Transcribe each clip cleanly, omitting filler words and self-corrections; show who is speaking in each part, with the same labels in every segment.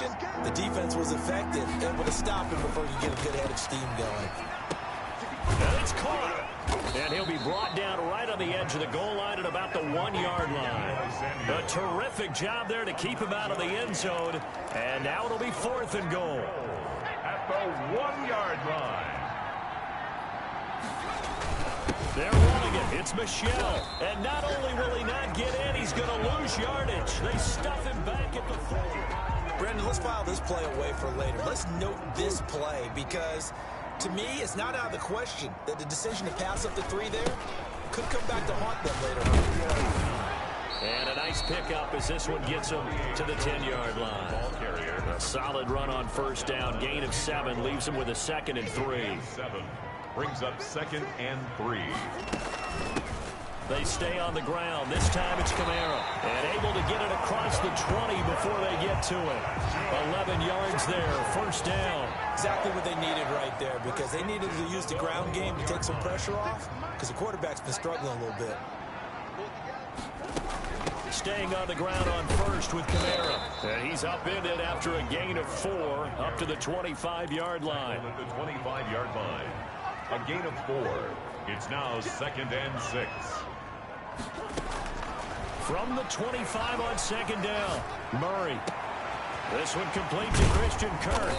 Speaker 1: situation, the defense was effective, able to stop him before he could get a good head of steam going.
Speaker 2: And it's caught. And he'll be brought down right on the edge of the goal line at about the 1-yard line. A terrific job there to keep him out of the end zone. And now it'll be 4th and goal.
Speaker 3: At the 1-yard line.
Speaker 2: They're running it. It's Michelle. And not only will he not get in, he's going to lose yardage. They stuff him back at the 4.
Speaker 1: Brandon, let's file this play away for later. Let's note this play because, to me, it's not out of the question that the decision to pass up the 3 there could come back to haunt them later on.
Speaker 2: And a nice pickup as this one gets him to the 10-yard line.
Speaker 3: Ball carrier.
Speaker 2: A solid run on first down. Gain of 7 leaves him with a 2nd and 3.
Speaker 3: 7 brings up 2nd and 3.
Speaker 2: They stay on the ground. This time it's Kamara. And able to get it across the 20 before they get to it. 11 yards there. First down.
Speaker 1: Exactly what they needed right there because they needed to use the ground game to take some pressure off because the quarterback's been struggling a little bit.
Speaker 2: Staying on the ground on first with Kamara. And he's upended after a gain of 4 up to the 25-yard line.
Speaker 3: At the 25-yard line. A gain of 4. It's now 2nd and 6.
Speaker 2: From the 25 on 2nd down. Murray. This one complete to Christian Kirk.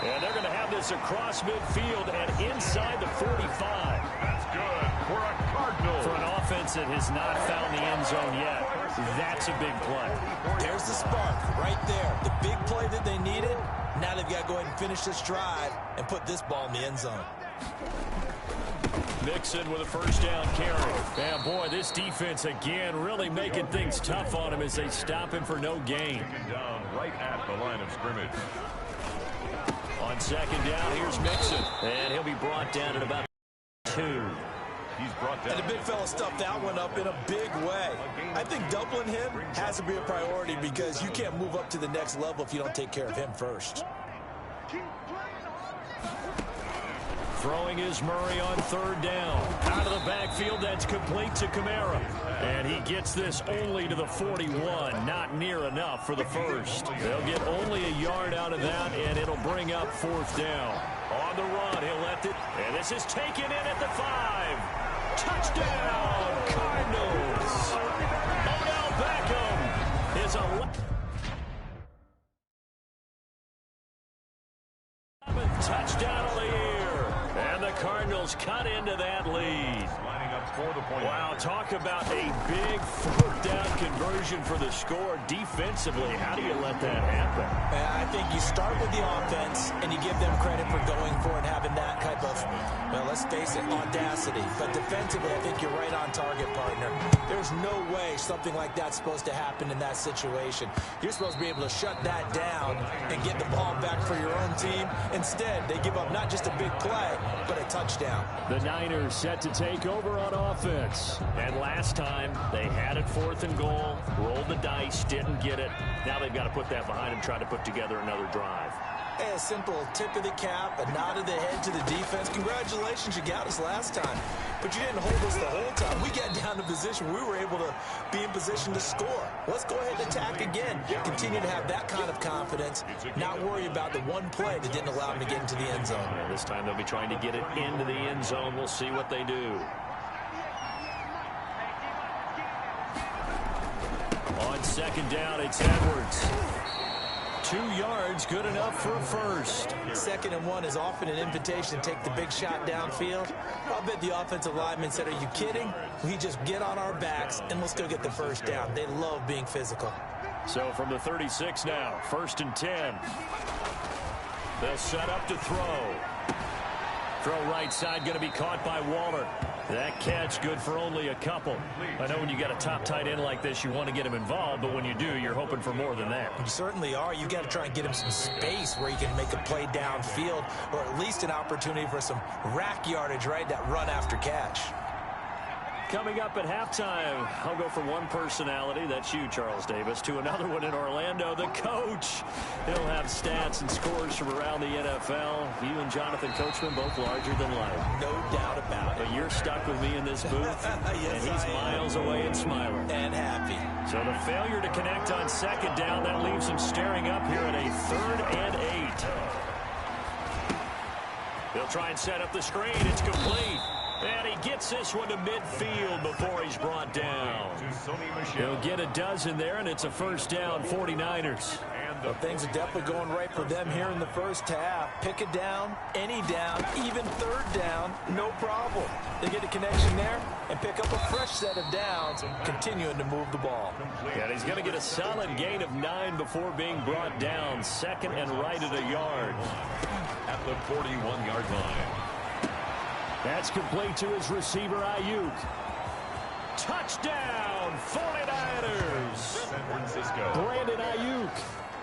Speaker 2: And they're going to have this across midfield and inside the 45.
Speaker 3: That's good for a Cardinal.
Speaker 2: For an offense that has not found the end zone yet, that's a big play.
Speaker 1: There's the spark right there. The big play that they needed. Now they've got to go ahead and finish this drive and put this ball in the end zone.
Speaker 2: Mixon with a first down carry. And boy, this defense again really making things tough on him as they stop him for no gain.
Speaker 3: Down right at the line of scrimmage.
Speaker 2: On 2nd down, here's Mixon. And he'll be brought down at about 2.
Speaker 3: He's brought down.
Speaker 1: And the big fella stuffed that one up in a big way. I think doubling him has to be a priority because you can't move up to the next level if you don't take care of him first.
Speaker 2: Throwing is Murray on 3rd down. Out of the backfield, that's complete to Kamara. And he gets this only to the 41. Not near enough for the first. They'll get only a yard out of that, and it'll bring up 4th down. On the run, he'll let it. And this is taken in at the 5. Touchdown, Cardinals. Odell Beckham is a 11th touchdown of the year. And the Cardinals cut into that lead.
Speaker 3: Lining up for the point.
Speaker 2: Wow, talk about a big 4th down conversion for the score. Defensively, how do you let that happen?
Speaker 1: I think you start with the offense and you give them credit for going for it and having that type of, well, let's face it, audacity. But defensively, I think you're right on target, partner. There's no way something like that's supposed to happen in that situation. You're supposed to be able to shut that down and get the ball back for your own team. Instead, they give up not just a big play, but a touchdown.
Speaker 2: The Niners set to take over on offense. And last time, they had it 4th and goal, rolled the dice, didn't get it. Now they've got to put that behind them, try to put together another drive.
Speaker 1: A simple tip of the cap, a nod of the head to the defense. Congratulations, you got us last time. But you didn't hold us the whole time. We got down to position. We were able to be in position to score. Let's go ahead and attack again. Continue to have that kind of confidence. Not worry about the one play that didn't allow them to get into the end zone.
Speaker 2: Yeah, this time they'll be trying to get it into the end zone. We'll see what they do. On 2nd down, it's Edwards. 2 yards, good enough for a first.
Speaker 1: 2nd and 1 is often an invitation to take the big shot downfield. I bet the offensive lineman said, are you kidding? We just get on our backs and let's go get the first down. They love being physical.
Speaker 2: So from the 36 now, 1st and 10. They'll set up to throw. Throw right side, going to be caught by Waller. That catch good for only a couple. I know when you got a top tight end like this, you want to get him involved, but when you do, you're hoping for more than that.
Speaker 1: You certainly are. You got to try and get him some space where he can make a play downfield, or at least an opportunity for some rack yardage, right? That run after catch.
Speaker 2: Coming up at halftime, I'll go from one personality, that's you, Charles Davis, to another one in Orlando, the coach. He'll have stats and scores from around the NFL. You and Jonathan Coachman, both larger than life.
Speaker 1: No doubt about it.
Speaker 2: But you're stuck with me in this booth,
Speaker 1: yes,
Speaker 2: and he's miles away and smiling.
Speaker 1: And happy.
Speaker 2: So the failure to connect on 2nd down, that leaves him staring up here at a 3rd try and set up the screen. It's complete. And he gets this one to midfield before he's brought down. He'll get a dozen there, and it's a first down, 49ers.
Speaker 1: Well, things are definitely going right for them here in the first half. Pick it down, any down, even third down, no problem. They get a connection there and pick up a fresh set of downs, continuing to move the ball.
Speaker 2: And he's going to get a solid gain of 9 before being brought down. Second and right at a yard.
Speaker 3: At the 41-yard line.
Speaker 2: That's complete to his receiver, Ayuk. Touchdown, 49ers.
Speaker 3: San Francisco.
Speaker 2: Brandon Ayuk.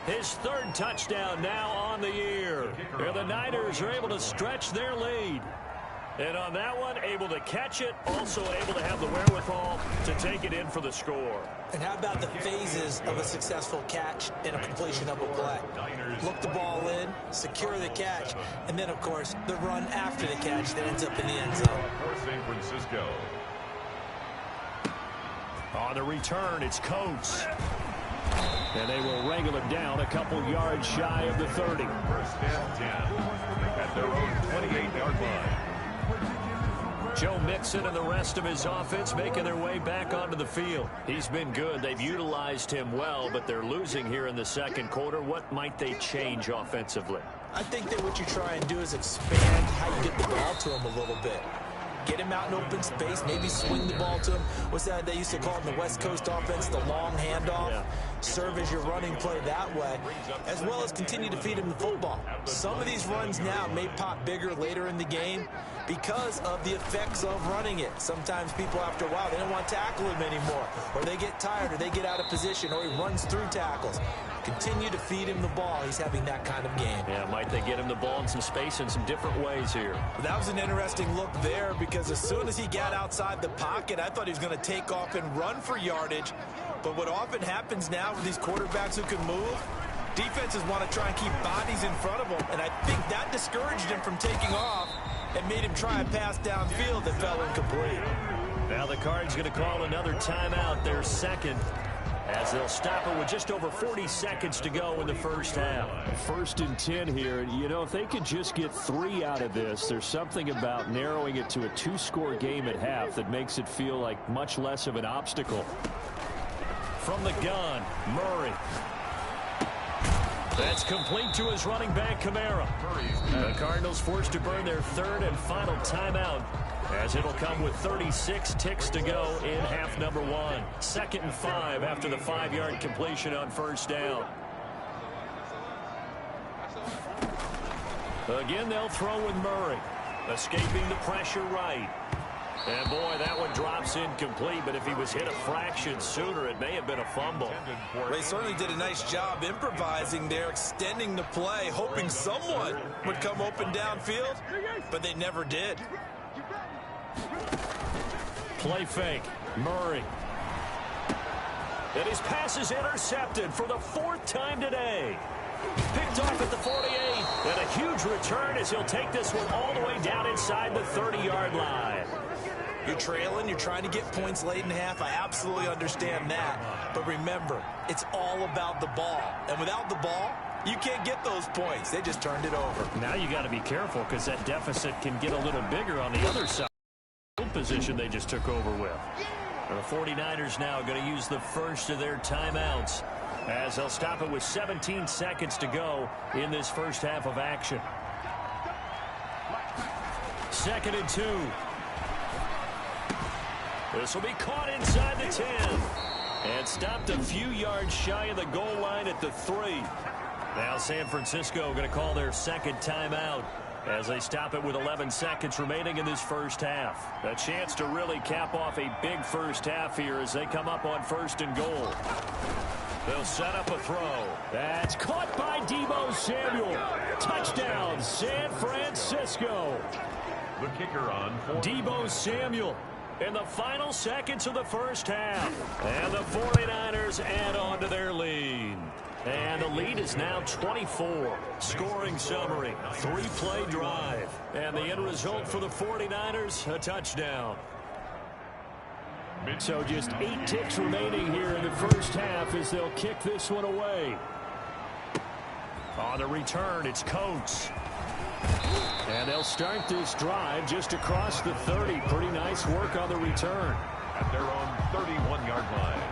Speaker 2: His third touchdown now on the year. And the Niners are able to stretch their lead. And on that one, able to catch it, also able to have the wherewithal to take it in for the score.
Speaker 1: And how about the phases of a successful catch and a completion of a play? Look the ball in, secure the catch, and then, of course, the run after the catch that ends up in the end zone.
Speaker 3: For San Francisco.
Speaker 2: On the return, it's Coates. And they will wrangle him down a couple yards shy of the 30.
Speaker 3: First and 10 at their own 28-yard line.
Speaker 2: Joe Mixon and the rest of his offense making their way back onto the field. He's been good. They've utilized him well, but they're losing here in the second quarter. What might they change offensively?
Speaker 1: I think that what you try and do is expand how you get the ball to him a little bit. Get him out in open space, maybe swing the ball to him. What's that they used to call in the West Coast offense, the long handoff? Yeah. Serve as your running play that way, as well as continue to feed him the football. Some of these runs now may pop bigger later in the game because of the effects of running it. Sometimes people, after a while, they don't want to tackle him anymore, or they get tired, or they get out of position, or he runs through tackles. Continue to feed him the ball. He's having that kind of game.
Speaker 2: Yeah, might they get him the ball in some space in some different ways here.
Speaker 1: Well, that was an interesting look there because as soon as he got outside the pocket, I thought he was going to take off and run for yardage. But what often happens now with these quarterbacks who can move, defenses want to try and keep bodies in front of them, and I think that discouraged him from taking off and made him try a pass downfield that fell incomplete.
Speaker 2: Now the Cards going to call another timeout, their second, as they'll stop it with just over 40 seconds to go in the first half.
Speaker 4: First and 10 here. You know, if they could just get 3 out of this, there's something about narrowing it to a 2-score game at half that makes it feel like much less of an obstacle.
Speaker 2: From the gun, Murray. That's complete to his running back, Kamara. The Cardinals forced to burn their third and final timeout, as it'll come with 36 ticks to go in half number 1. Second and 5 after the 5-yard completion on first down. Again, they'll throw with Murray. Escaping the pressure right. And, boy, that one drops incomplete, but if he was hit a fraction sooner, it may have been a fumble.
Speaker 1: They certainly did a nice job improvising there, extending the play, hoping someone would come open downfield, but they never did.
Speaker 2: Play fake. Murray. And his pass is intercepted for the 4th time today. Picked off at the 48. And a huge return as he'll take this one all the way down inside the 30-yard line.
Speaker 1: You're trailing, you're trying to get points late in half. I absolutely understand that. But remember, it's all about the ball. And without the ball, you can't get those points. They just turned it over.
Speaker 2: Now you got to be careful because that deficit can get a little bigger on the other side. Position they just took over with. The 49ers now going to use the first of their timeouts as they'll stop it with 17 seconds to go in this first half of action. Second and 2. This will be caught inside the 10 and stopped a few yards shy of the goal line at the 3. Now San Francisco going to call their second timeout as they stop it with 11 seconds remaining in this first half. A chance to really cap off a big first half here as they come up on 1st and goal. They'll set up a throw.
Speaker 4: That's caught by Deebo Samuel. Touchdown, San Francisco.
Speaker 3: The kicker on
Speaker 2: Deebo Samuel in the final seconds of the first half. And the 49ers add on to their lead. And the lead is now 24. Scoring summary, 3-play drive. And the end result for the 49ers, a touchdown.
Speaker 4: So just 8 ticks remaining here in the first half as they'll kick this one away.
Speaker 2: On the return, it's Coates.
Speaker 4: And they'll start this drive just across the 30. Pretty nice work on the return.
Speaker 3: At their own 31-yard line.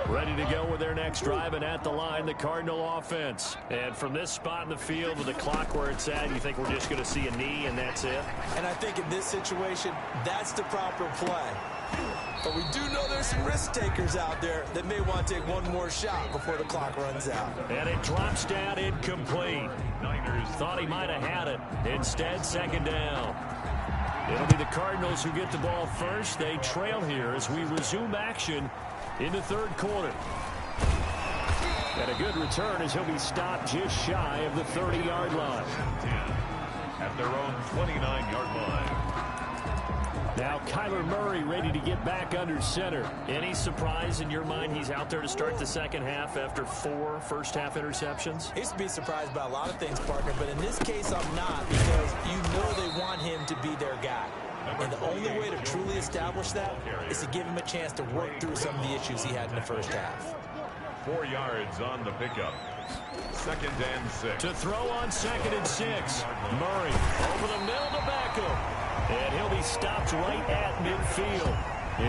Speaker 2: Ready to go with their next drive, and at the line, the Cardinal offense. And from this spot in the field with the clock where it's at, you think we're just going to see a knee and that's it?
Speaker 1: And I think in this situation, that's the proper play. But we do know there's some risk takers out there that may want to take one more shot before the clock runs out.
Speaker 2: And it drops down incomplete. Niners thought he might have had it. Instead, second down. It'll be the Cardinals who get the ball first. They trail here as we resume action in the third quarter. And a good return as he'll be stopped just shy of the 30-yard line.
Speaker 3: At their own 29-yard line.
Speaker 2: Now Kyler Murray ready to get back under center. Any surprise in your mind he's out there to start the second half after 4 first-half interceptions?
Speaker 1: I used to be surprised by a lot of things, partner, but in this case I'm not, because you know they want him to be their guy. And the only way to truly establish that is to give him a chance to work through some of the issues he had in the first half.
Speaker 3: 4 yards on the pickup. 2nd and 6.
Speaker 2: To throw on 2nd and 6. Murray over the middle to Beckham. And he'll be stopped right at midfield.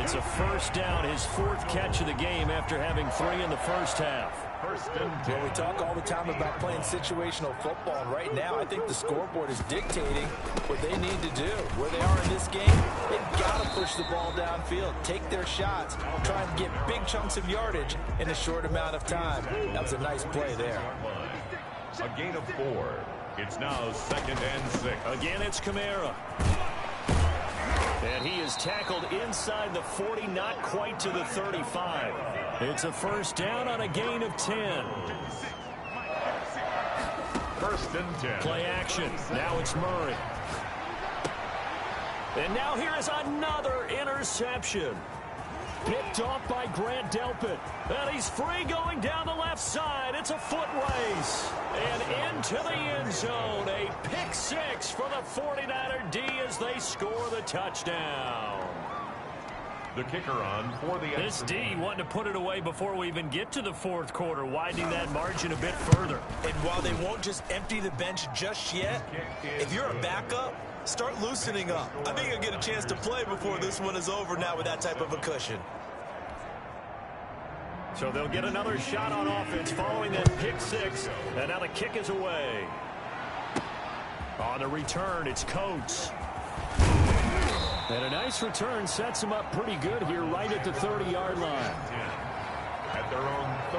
Speaker 2: It's a first down, his 4th catch of the game after having 3 in the first half.
Speaker 1: Well, we talk all the time about playing situational football, and right now I think the scoreboard is dictating what they need to do. Where they are in this game, they've got to push the ball downfield, take their shots, try and get big chunks of yardage in a short amount of time. That was a nice play there.
Speaker 3: A gain of 4. It's now 2nd and 6.
Speaker 2: Again, it's Kamara. And he is tackled inside the 40, not quite to the 35. It's a first down on a gain of 10.
Speaker 3: 1st and 10.
Speaker 2: Play action. Now it's Murray. And now here is another interception. Picked off by Grant Delpit. And he's free going down the left side. It's a foot race. And into the end zone. A pick 6 for the 49er D as they score the touchdown.
Speaker 3: The kicker on for the
Speaker 2: This D wanting to put it away before we even get to the 4th quarter, widening that margin a bit further.
Speaker 1: And while they won't just empty the bench just yet, if you're a backup, start loosening up. I think you'll get a chance to play before this one is over now with that type of a cushion.
Speaker 2: So they'll get another shot on offense following that pick 6. And now the kick is away. On the return, it's Coates. And a nice return sets him up pretty good here right at the 30-yard line.
Speaker 3: At their own